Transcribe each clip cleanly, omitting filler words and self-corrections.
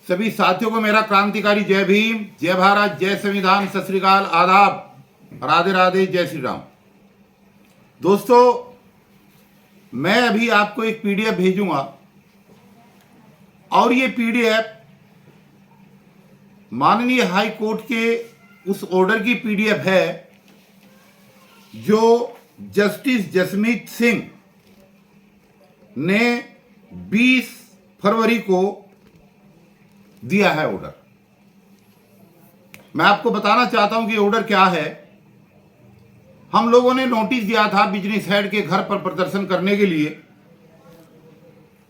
सभी साथियों को मेरा क्रांतिकारी जय भीम, जय भारत, जय संविधान, सत श्री अकाल, आदाब, राधे राधे, जय श्री राम। दोस्तों, मैं अभी आपको एक पीडीएफ भेजूंगा और ये पीडीएफ माननीय हाई कोर्ट के उस ऑर्डर की पीडीएफ है जो जस्टिस जसमीत सिंह ने 20 फरवरी को दिया है ऑर्डर। मैं आपको बताना चाहता हूं कि ऑर्डर क्या है। हम लोगों ने नोटिस दिया था बिजनेस हेड के घर पर प्रदर्शन करने के लिए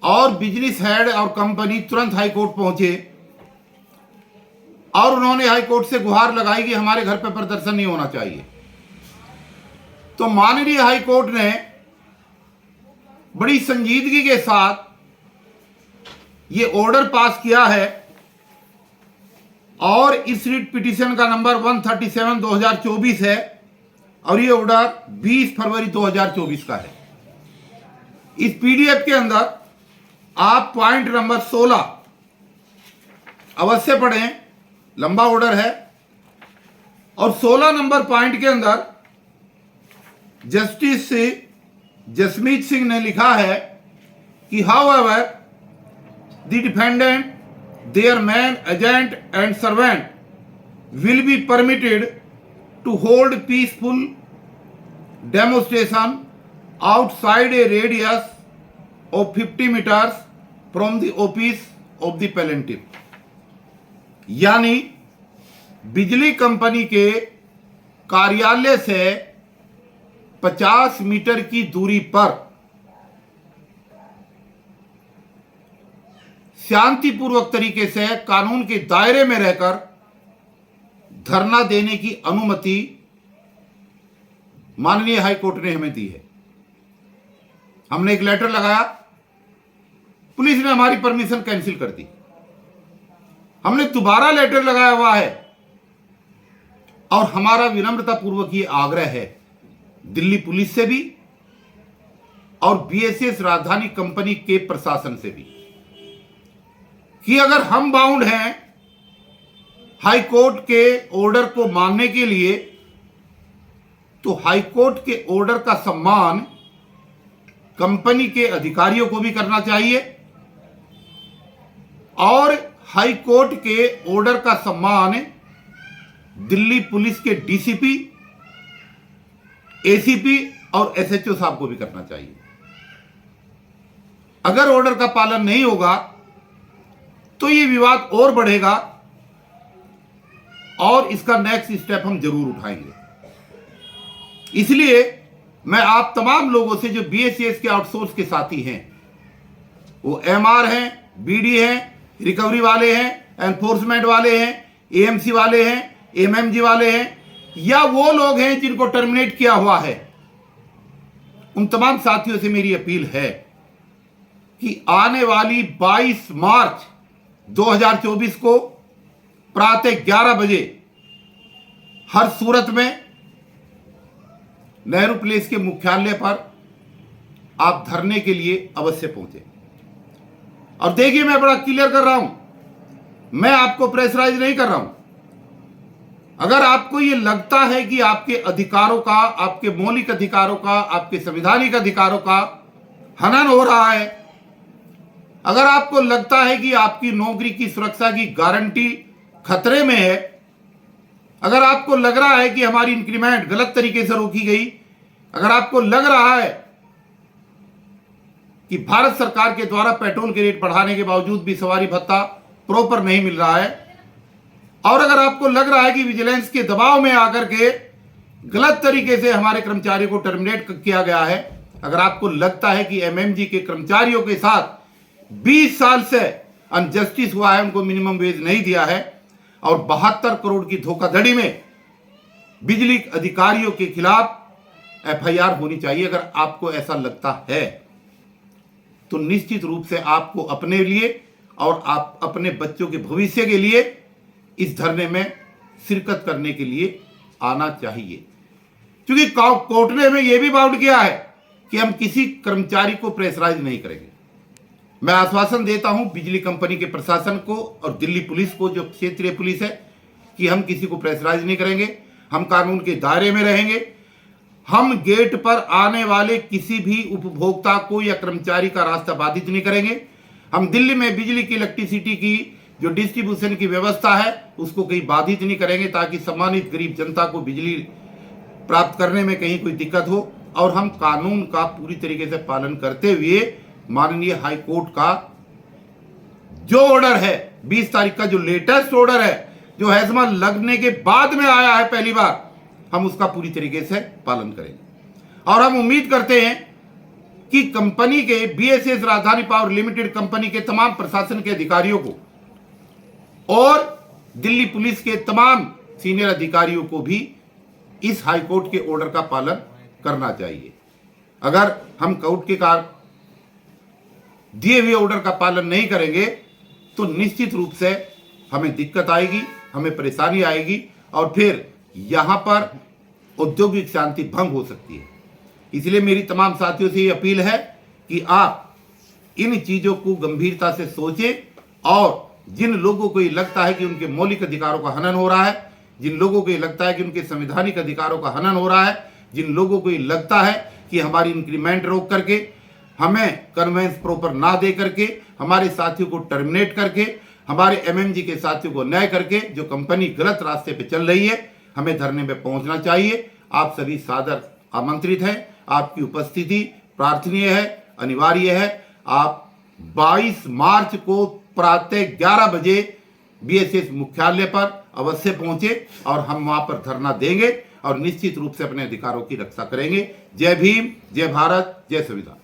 और बिजनेस हेड और कंपनी तुरंत हाई कोर्ट पहुंचे और उन्होंने हाई कोर्ट से गुहार लगाई कि हमारे घर पर प्रदर्शन नहीं होना चाहिए। तो माननीय हाई कोर्ट ने बड़ी संजीदगी के साथ ये ऑर्डर पास किया है और इस रिट पिटीशन का नंबर 137/2024 है और ये ऑर्डर 20 फरवरी 2024 का है। इस पीडीएफ के अंदर आप पॉइंट नंबर 16 अवश्य पढ़ें, लंबा ऑर्डर है। और 16 नंबर पॉइंट के अंदर जस्टिस जसमीत सिंह ने लिखा है कि however the defendant, their man, agent and servant will be permitted to hold peaceful demonstration outside a radius of 50 meters from the office of the plaintiff। यानी बिजली कंपनी के कार्यालय से 50 मीटर की दूरी पर शांतिपूर्वक तरीके से कानून के दायरे में रहकर धरना देने की अनुमति माननीय हाई कोर्ट ने हमें दी है। हमने एक लेटर लगाया, पुलिस ने हमारी परमिशन कैंसिल कर दी। हमने दोबारा लेटर लगाया हुआ है और हमारा विनम्रता पूर्वक ये आग्रह है दिल्ली पुलिस से भी और बीएसएस राजधानी कंपनी के प्रशासन से भी कि अगर हम बाउंड हैं हाई कोर्ट के ऑर्डर को मानने के लिए तो हाई कोर्ट के ऑर्डर का सम्मान कंपनी के अधिकारियों को भी करना चाहिए और हाई कोर्ट के ऑर्डर का सम्मान दिल्ली पुलिस के डीसीपी, एसीपी और एसएचओ साहब को भी करना चाहिए। अगर ऑर्डर का पालन नहीं होगा तो ये विवाद और बढ़ेगा और इसका नेक्स्ट स्टेप हम जरूर उठाएंगे। इसलिए मैं आप तमाम लोगों से जो बीएसएस के आउटसोर्स के साथी हैं, वो एमआर हैं, बीडी हैं, रिकवरी वाले हैं, एनफोर्समेंट वाले हैं, एएमसी वाले हैं, एमएमजी वाले हैं या वो लोग हैं जिनको टर्मिनेट किया हुआ है, उन तमाम साथियों से मेरी अपील है कि आने वाली 22 मार्च 2024 को प्रातः 11 बजे हर सूरत में नेहरू प्लेस के मुख्यालय पर आप धरने के लिए अवश्य पहुंचे। और देखिए, मैं बड़ा क्लियर कर रहा हूं, मैं आपको प्रेशराइज नहीं कर रहा हूं। अगर आपको यह लगता है कि आपके अधिकारों का, आपके मौलिक अधिकारों का, आपके संवैधानिक अधिकारों का हनन हो रहा है, अगर आपको लगता है कि आपकी नौकरी की सुरक्षा की गारंटी खतरे में है, अगर आपको लग रहा है कि हमारी इंक्रीमेंट गलत तरीके से रोकी गई, अगर आपको लग रहा है कि भारत सरकार के द्वारा पेट्रोल के रेट बढ़ाने के बावजूद भी सवारी भत्ता प्रॉपर नहीं मिल रहा है और अगर आपको लग रहा है कि विजिलेंस के दबाव में आकर के गलत तरीके से हमारे कर्मचारियों को टर्मिनेट किया गया है, अगर आपको लगता है कि एमएमजी के कर्मचारियों के साथ 20 साल से अनजस्टिस हुआ है, उनको मिनिमम वेज नहीं दिया है और 72 करोड़ की धोखाधड़ी में बिजली अधिकारियों के खिलाफ एफआईआर होनी चाहिए, अगर आपको ऐसा लगता है तो निश्चित रूप से आपको अपने लिए और आप अपने बच्चों के भविष्य के लिए इस धरने में शिरकत करने के लिए आना चाहिए। क्योंकि कोर्ट ने हमें यह भी बाउंड किया है कि हम किसी कर्मचारी को प्रेशराइज नहीं करेंगे। मैं आश्वासन देता हूं बिजली कंपनी के प्रशासन को और दिल्ली पुलिस को, जो क्षेत्रीय पुलिस है, कि हम किसी को प्रेशराइज नहीं करेंगे, हम कानून के दायरे में रहेंगे। हम गेट पर आने वाले किसी भी उपभोक्ता को या कर्मचारी का रास्ता बाधित नहीं करेंगे। हम दिल्ली में बिजली की, इलेक्ट्रिसिटी की जो डिस्ट्रीब्यूशन की व्यवस्था है उसको कहीं बाधित नहीं करेंगे, ताकि सम्मानित गरीब जनता को बिजली प्राप्त करने में कहीं कोई दिक्कत हो। और हम कानून का पूरी तरीके से पालन करते हुए माननीय हाई कोर्ट का जो ऑर्डर है, 20 तारीख का जो लेटेस्ट ऑर्डर है, जो हैजमा लगने के बाद में आया है पहली बार, हम उसका पूरी तरीके से पालन करेंगे। और हम उम्मीद करते हैं कि कंपनी के बीएसएस राजधानी पावर लिमिटेड कंपनी के तमाम प्रशासन के अधिकारियों को और दिल्ली पुलिस के तमाम सीनियर अधिकारियों को भी इस हाई कोर्ट के ऑर्डर का पालन करना चाहिए। अगर हम कोर्ट के दिए हुए ऑर्डर का पालन नहीं करेंगे तो निश्चित रूप से हमें दिक्कत आएगी, हमें परेशानी आएगी और फिर यहां पर औद्योगिक शांति भंग हो सकती है। इसलिए मेरी तमाम साथियों से ये अपील है कि आप इन चीजों को गंभीरता से सोचें और जिन लोगों को ये लगता है कि उनके मौलिक अधिकारों का हनन हो रहा है, जिन लोगों को ये लगता है कि उनके संवैधानिक अधिकारों का हनन हो रहा है, जिन लोगों को ये लगता है कि हमारी इंक्रीमेंट रोक करके, हमें कन्वेंस प्रॉपर ना दे करके, हमारे साथियों को टर्मिनेट करके, हमारे एमएमजी के साथियों को न्याय करके जो कंपनी गलत रास्ते पे चल रही है, हमें धरने में पहुंचना चाहिए। आप सभी सादर आमंत्रित हैं। आपकी उपस्थिति प्रार्थनीय है, अनिवार्य है। आप 22 मार्च को प्रातः 11 बजे बीएसएस मुख्यालय पर अवश्य पहुंचे और हम वहां पर धरना देंगे और निश्चित रूप से अपने अधिकारों की रक्षा करेंगे। जय भीम, जय भारत, जय संविधान।